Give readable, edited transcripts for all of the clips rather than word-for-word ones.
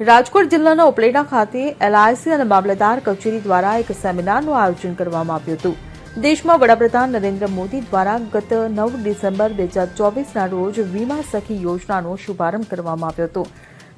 રાજકોટ જિલ્લાના ઉપલેટા ખાતે એલઆઈસી અને મામલતદાર કચેરી દ્વારા એક સેમિનારનું આયોજન કરવામાં આવ્યું હતું. દેશમાં વડાપ્રધાન નરેન્દ્ર મોદી દ્વારા ગત 9 ડિસેમ્બર 2024ના રોજ વીમા સખી યોજનાનો શુભારંભ કરવામાં આવ્યો હતો.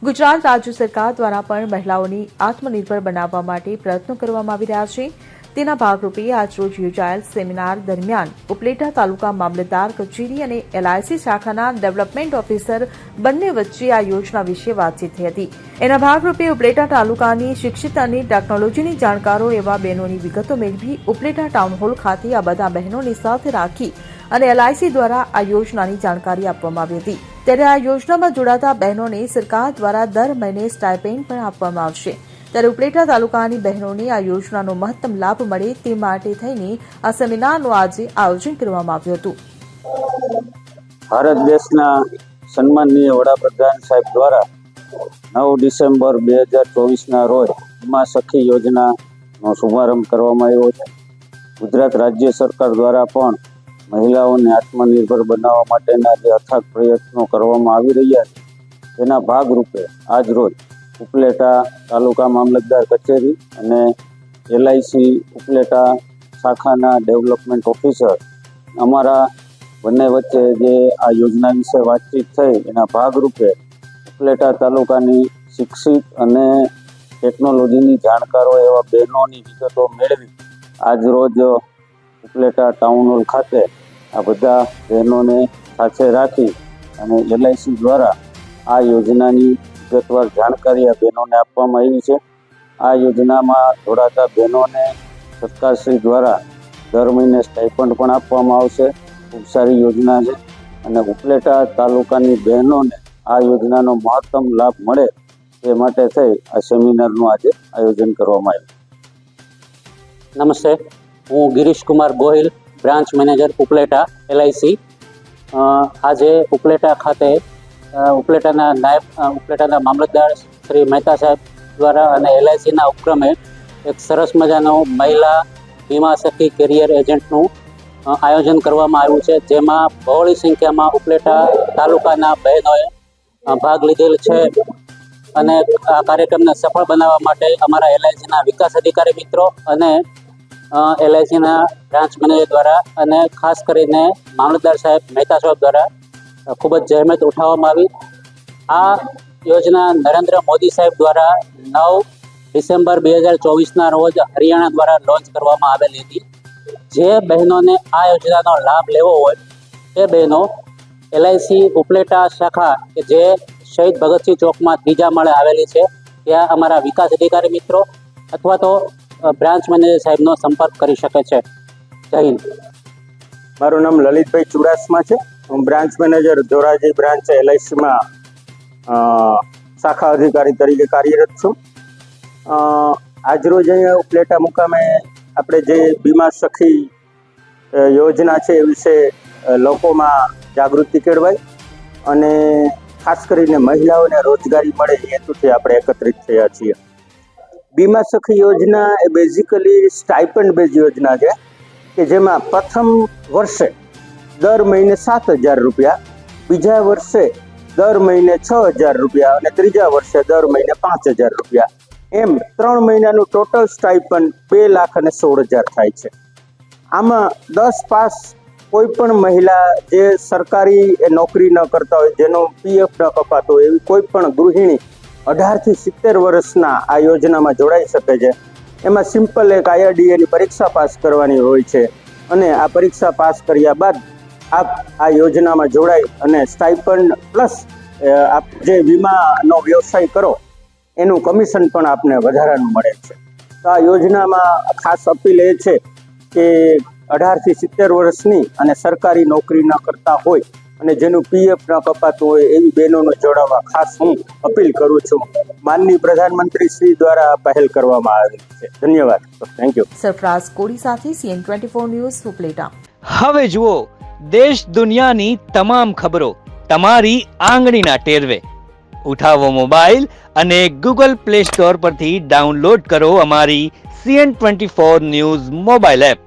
ગુજરાત રાજ્ય સરકાર દ્વારા પણ મહિલાઓને આત્મનિર્ભર બનાવવા માટે પ્રયત્નો કરવામાં આવી રહ્યા છે. તેના ભાગરૂપે આજરોજ યોજાયેલ સેમિનાર દરમિયાન ઉપલેટા તાલુકા મામલતદાર કચેરી અને એલઆઈસી શાખાના ડેવલપમેન્ટ ઓફિસર બંને વચ્ચે આ યોજના વિશે વાતચીત થઈ હતી. એના ભાગરૂપે ઉપલેટા તાલુકાની શિક્ષિત અને ટેકનોલોજીની જાણકારો એવા બહેનોની વિગતો મેળવી ઉપલેટા ટાઉન હોલ ખાતે આ બધા બહેનોને સાથે રાખી અને એલઆઈસી દ્વારા આ યોજનાની જાણકારી આપવામાં આવી હતી. ત્યારે આ યોજનામાં જોડાતા બહેનોને સરકાર દ્વારા દર મહિને સ્ટાઇપેન્ડ પણ આપવામાં આવશે. ત્યારે ઉપલેટા તાલુકાની બહેનોને આ યોજનાનો મહત્તમ લાભ મળે તે માટે થઈને આ સેમિનારનું આજે આયોજન કરવામાં આવ્યું હતું. ભારત દેશના સન્માનનીય વડાપ્રધાન સાહેબ દ્વારા 9 ડિસેમ્બર 2024ના રોજ વીમા સખી યોજનાનો શુભારંભ કરવામાં આવ્યો છે. ગુજરાત રાજ્ય સરકાર દ્વારા પણ મહિલાઓને આત્મનિર્ભર બનાવવા માટેના જે અથાગ પ્રયત્નો કરવામાં આવી રહ્યા છે તેના ભાગરૂપે આજ રોજ ઉપલેટા તાલુકા મામલતદાર કચેરી અને એલઆઈસી ઉપલેટા શાખાના ડેવલપમેન્ટ ઓફિસર અમારા બંને વચ્ચે જે આ યોજના વિશે વાતચીત થઈ એના ભાગરૂપે ઉપલેટા તાલુકાની શિક્ષિત અને ટેકનોલોજીની જાણકારો એવા બહેનોની વિગતો મેળવી આજરોજ ઉપલેટા ટાઉન હોલ ખાતે આ બધા બહેનોને સાથે રાખી અને એલઆઈસી દ્વારા આ યોજનાની વિગતવાર જાણકારી આ બહેનોને આપવામાં આવી છે. આ યોજનામાં જોડાતા બહેનોને સરકારશ્રી દ્વારા દર મહિને સ્ટાઇપન્ડ પણ આપવામાં આવશે. ખૂબ સારી યોજના છે અને ઉપલેટા તાલુકાની બહેનોને આ યોજનાનો મહત્તમ લાભ મળે તે માટે થઈ આ સેમિનારનું આજે આયોજન કરવામાં આવ્યું. નમસ્તે, હું Girish Kumar Gohil, branch manager Upleta LIC. આજે ઉપલેટા ખાતે ઉપલેટાના મામલતદાર શ્રી મહેતા સાહેબ દ્વારા અને એલઆઈસીના ઉપક્રમે એક સરસ મજાનો મહિલા વીમા સખી કેરિયર એજન્ટનું આયોજન કરવામાં આવ્યું છે, જેમાં બહોળી સંખ્યામાં ઉપલેટા તાલુકાના બહેનોએ ભાગ લીધેલ છે. અને આ કાર્યક્રમને સફળ બનાવવા માટે અમારા એલઆઈસીના વિકાસ અધિકારી મિત્રો અને એલઆઈસીના બ્રાન્ચ મેનેજર દ્વારા અને ખાસ કરીને મામલતદાર સાહેબ મહેતા સાહેબ દ્વારા ખૂબ જ જહેમત ઉઠાવવામાં આવી. આ યોજના નરેન્દ્ર મોદી સાહેબ દ્વારા 9 ડિસેમ્બર 2024ના રોજ હરિયાણા દ્વારા લોન્ચ કરવામાં આવેલી હતી. જે બહેનોને આ યોજનાનો લાભ લેવો હોય તે બહેનો એલઆઈસી ઉપલેટા શાખા કે જે શહીદ ભગતસિંહ ચોકમાં 3જા માળે આવેલી છે ત્યાં અમારા વિકાસ અધિકારી મિત્રો અથવા તો બ્રાન્ચ મેનેજર સાહેબનો સંપર્ક કરી શકે છે. જય હિન્દ. મારું નામ લલિતભાઈ ચુડાસમા છે. હું બ્રાન્ચ મેનેજર ધોરાજી બ્રાન્ચ એલઆઈસીમાં શાખા અધિકારી તરીકે કાર્યરત છું. આજરોજ અહીંયા ઉપલેટા મુકામે આપણે જે વીમા સખી યોજના છે એ વિશે લોકોમાં જાગૃતિ કેળવાય અને ખાસ કરીને મહિલાઓને રોજગારી મળે એ હેતુથી આપણે એકત્રિત થયા છીએ. વીમા સખી યોજના એ બેઝિકલી સ્ટાઇપન્ડ બેઝ યોજના છે કે જેમાં પ્રથમ વર્ષે દર મહિને 7,000 રૂપિયા, બીજા વર્ષે દર મહિને 6,000 રૂપિયા અને ત્રીજા વર્ષે દર મહિને 5,000 રૂપિયા, એમ 3 મહિનાનું ટોટલ સ્ટાઇપન્ડ 2,16,000 થાય છે. આમાં 10 પાસ કોઈ પણ મહિલા જે સરકારી નોકરી ન કરતા હોય, જેનો પીએફ ન કપાતો હોય, એવી કોઈ પણ ગૃહિણી 18 થી 70 વર્ષના આ યોજનામાં જોડાઈ શકે છે. એમાં સિમ્પલ એક IRDAની પરીક્ષા પાસ કરવાની હોય છે અને આ પરીક્ષા પાસ કર્યા બાદ આપ આ યોજનામાં જોડાઈ અને સ્ટાઇપન્ડ પ્લસ આપ જે વીમાનો વ્યવસાય કરો એનું કમિશન પણ આપને વધારાનું મળે છે. તો આ યોજનામાં ખાસ અપીલ એ છે કે 18 થી 70 વર્ષની અને સરકારી નોકરી ન કરતા હોય અને જેનું પીએફ ન કપાતું હોય એવી બહેનોને જોડાવા ખાસ હું અપીલ કરું છું. માનનીય પ્રધાનમંત્રી શ્રી દ્વારા પહેલ કરવામાં આવી છે. ધન્યવાદ. Thank you. સરફરાઝ કોડી સાથે CN24 ન્યૂઝ ઉપલેટા. હવે જુઓ દેશ દુનિયાની તમામ ખબરો તમારી આંગળીના ટેરવે. ઉઠાવો મોબાઈલ અને Google Play Store પરથી ડાઉનલોડ કરો અમારી CN24 ન્યૂઝ મોબાઈલ એપ.